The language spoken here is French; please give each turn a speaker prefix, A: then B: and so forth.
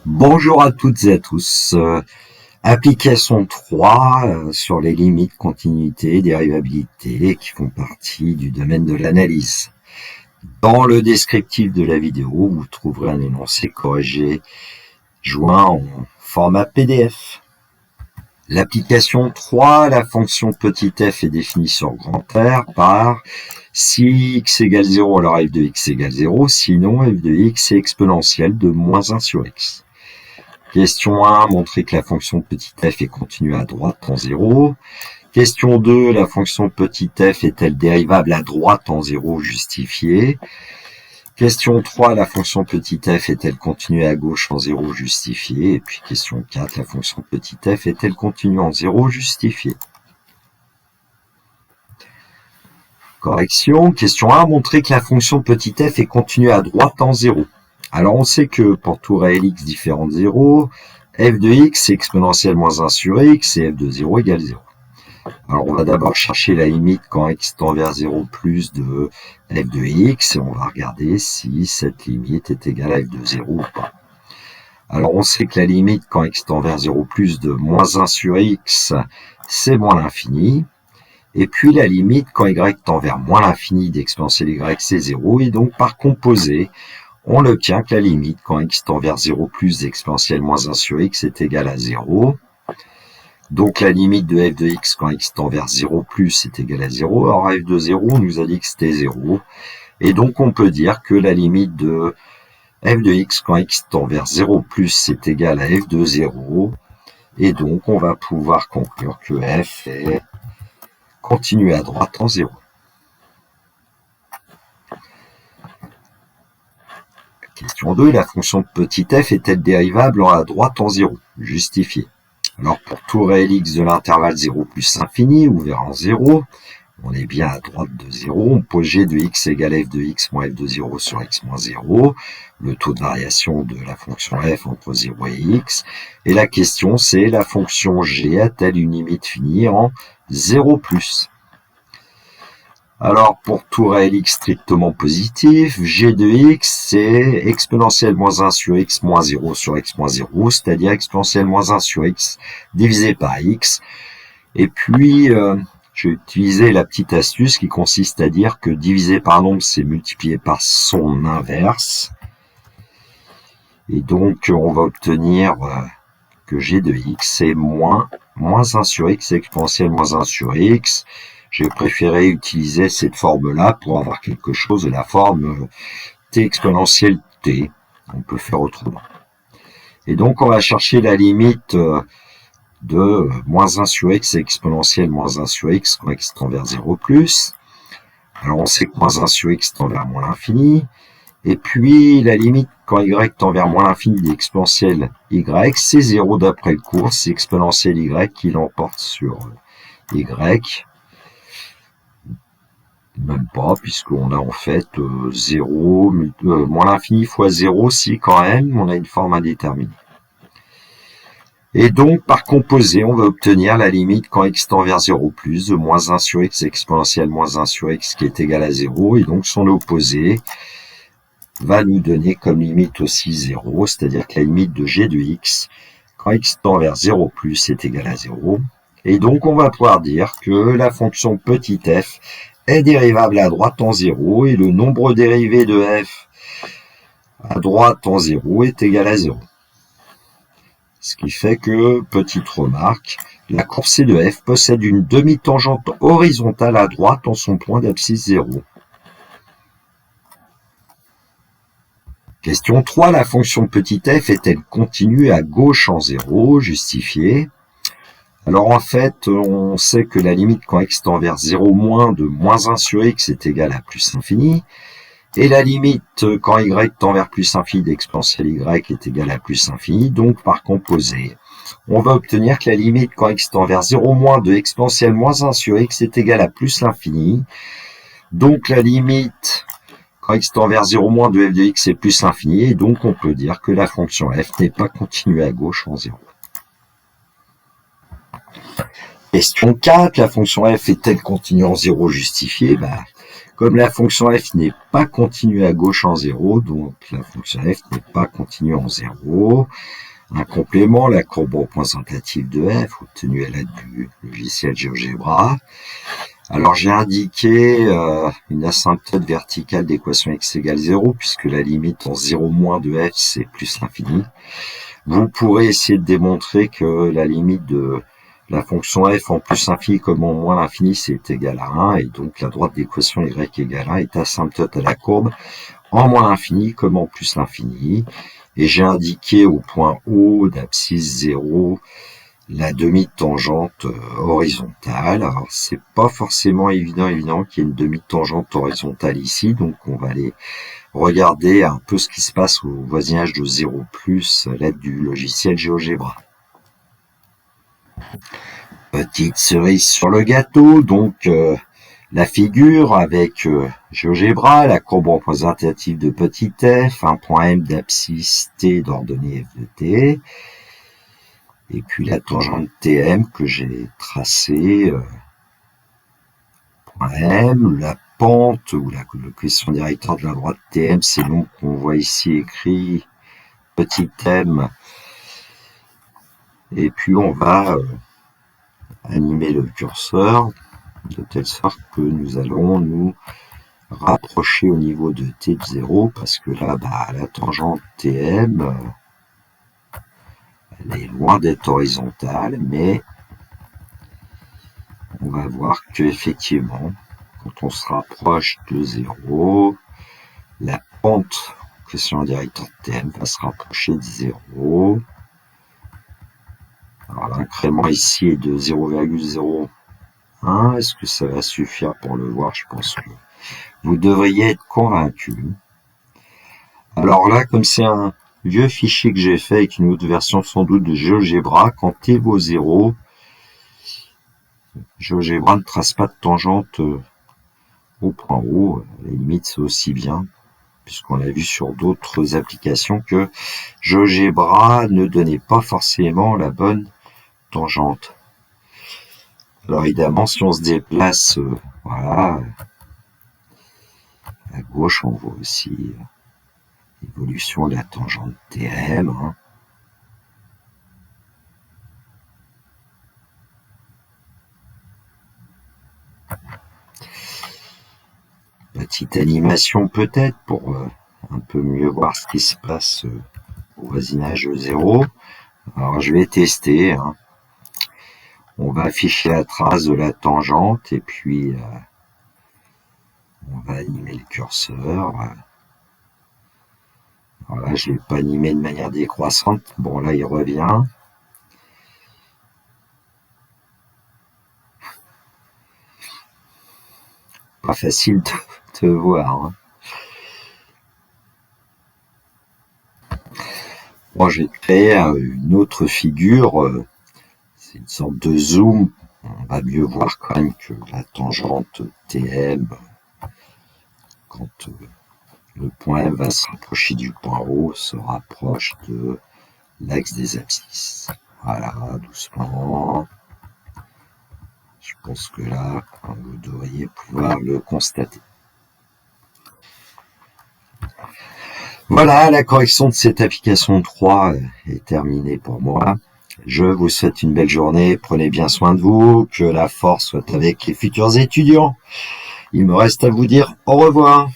A: Bonjour à toutes et à tous. Application 3 sur les limites continuité et dérivabilité qui font partie du domaine de l'analyse. Dans le descriptif de la vidéo, vous trouverez un énoncé corrigé joint en format PDF. L'application 3, la fonction petit f est définie sur grand R par si x égale 0, alors f de x égale 0, sinon f de x est exponentielle de moins 1 sur x. Question 1, montrer que la fonction petit f est continue à droite en 0. Question 2, la fonction petit f est-elle dérivable à droite en 0 justifiée. Question 3, la fonction petit f est-elle continue à gauche en 0 justifiée. Et puis question 4, la fonction petit f est-elle continue en 0 justifiée. Correction. Question 1, montrer que la fonction petit f est continue à droite en 0. Alors on sait que pour tout réel x différent de 0, f de x est exponentielle moins 1 sur x et f de 0 égale 0. Alors on va d'abord chercher la limite quand x tend vers 0 plus de f de x et on va regarder si cette limite est égale à f de 0 ou pas. Alors on sait que la limite quand x tend vers 0 plus de moins 1 sur x, c'est moins l'infini. Et puis la limite quand y tend vers moins l'infini d'exponentielle y, c'est 0. Et donc par composé, on obtient que la limite quand x tend vers 0 plus d'exponentielle moins 1 sur x est égale à 0. Donc la limite de f de x quand x tend vers 0 plus est égale à 0. Alors f de 0, on nous a dit que c'était 0. Et donc on peut dire que la limite de f de x quand x tend vers 0 plus est égale à f de 0. Et donc on va pouvoir conclure que f est continue à droite en 0. Question 2, la fonction petit f est-elle dérivable à droite en 0 ? Justifié. Alors pour tout réel x de l'intervalle 0 plus infini, ouvert en 0, on est bien à droite de 0, on pose g de x égale f de x moins f de 0 sur x moins 0, le taux de variation de la fonction f entre 0 et x, et la question c'est la fonction g a-t-elle une limite finie en 0 plus ? Alors, pour tout réel x strictement positif, g de x, c'est exponentielle moins 1 sur x moins 0 sur x moins 0, c'est-à-dire exponentielle moins 1 sur x divisé par x. Et puis, j'ai utilisé la petite astuce qui consiste à dire que diviser par nombre, c'est multiplier par son inverse. Et donc, on va obtenir que g de x est moins 1 sur x exponentielle moins 1 sur x. J'ai préféré utiliser cette forme-là pour avoir quelque chose de la forme t exponentielle t. On peut faire autrement. Et donc, on va chercher la limite de moins 1 sur x exponentielle moins 1 sur x quand x tend vers 0 plus. Alors, on sait que moins 1 sur x tend vers moins l'infini. Et puis, la limite quand y tend vers moins l'infini d'exponentielle y, c'est 0 d'après le cours. C'est exponentielle y qui l'emporte sur y. Même pas, puisqu'on a en fait 0, moins l'infini fois 0, si quand même, on a une forme indéterminée. Et donc, par composé, on va obtenir la limite quand x tend vers 0 plus de moins 1 sur x exponentielle moins 1 sur x qui est égal à 0, et donc son opposé va nous donner comme limite aussi 0, c'est-à-dire que la limite de g de x quand x tend vers 0 plus est égal à 0. Et donc, on va pouvoir dire que la fonction petit f est dérivable à droite en 0 et le nombre dérivé de f à droite en 0 est égal à 0. Ce qui fait que, petite remarque, la courbe C de f possède une demi-tangente horizontale à droite en son point d'abscisse 0. Question 3, la fonction petit f est-elle continue à gauche en 0 ? Justifié. Alors en fait, on sait que la limite quand x tend vers 0 moins de moins 1 sur x est égale à plus infini. Et la limite quand y tend vers plus infini d'exponentielle y est égale à plus infini. Donc par composé, on va obtenir que la limite quand x tend vers 0 moins de exponentielle moins 1 sur x est égale à plus l'infini. Donc la limite quand x tend vers 0 moins de f de x est plus l'infini. Et donc on peut dire que la fonction f n'est pas continue à gauche en 0. Question 4, la fonction f est-elle continue en 0 justifiée ? Comme la fonction f n'est pas continue à gauche en 0, donc la fonction f n'est pas continue en 0, un complément, la courbe représentative de f, obtenue à l'aide du logiciel GeoGebra. Alors j'ai indiqué une asymptote verticale d'équation x égale 0, puisque la limite en 0 moins de f, c'est plus l'infini. Vous pourrez essayer de démontrer que la limite de la fonction f en plus l'infini comme en moins l'infini, c'est égal à 1, et donc la droite d'équation y égale 1 est asymptote à la courbe en moins l'infini comme en plus l'infini. Et j'ai indiqué au point O d'abscisse 0 la demi-tangente horizontale. Alors c'est pas forcément évident qu'il y ait une demi-tangente horizontale ici, donc on va aller regarder un peu ce qui se passe au voisinage de 0 plus à l'aide du logiciel GeoGebra. Petite cerise sur le gâteau, donc la figure avec GeoGebra, la courbe représentative de petit f, un point M d'abscisse T d'ordonnée f de T, et puis la tangente TM que j'ai tracée, point M, la pente ou la question directeur de la droite TM, c'est le nom qu'on voit ici écrit, petit m, et puis on va animer le curseur de telle sorte que nous allons nous rapprocher au niveau de t de 0, parce que là, la tangente TM, elle est loin d'être horizontale, mais on va voir que effectivement, quand on se rapproche de 0, la pente question directeur de TM va se rapprocher de 0. Alors l'incrément ici est de 0,01. Est-ce que ça va suffire pour le voir? Je pense que vous devriez être convaincu. Alors là, comme c'est un vieux fichier que j'ai fait avec une autre version sans doute de GeoGebra, quand t vaut 0, GeoGebra ne trace pas de tangente au point O. À la limite, c'est aussi bien, puisqu'on l'a vu sur d'autres applications que GeoGebra ne donnait pas forcément la bonne tangente. Alors évidemment, si on se déplace, voilà, à gauche, on voit aussi l'évolution de la tangente TM. Petite animation peut-être pour un peu mieux voir ce qui se passe au voisinage de 0. Alors je vais tester. On va afficher la trace de la tangente et puis on va animer le curseur. Alors là, je ne l'ai pas animé de manière décroissante. Bon, là, il revient. Pas facile de voir. Bon, j'ai créé une autre figure. C'est une sorte de zoom. On va mieux voir quand même que la tangente TM, quand le point M va se rapprocher du point O, se rapproche de l'axe des abscisses. Voilà, doucement. Je pense que là, vous devriez pouvoir le constater. Voilà, la correction de cette application 3 est terminée pour moi. Je vous souhaite une belle journée, prenez bien soin de vous, que la force soit avec les futurs étudiants. Il me reste à vous dire au revoir.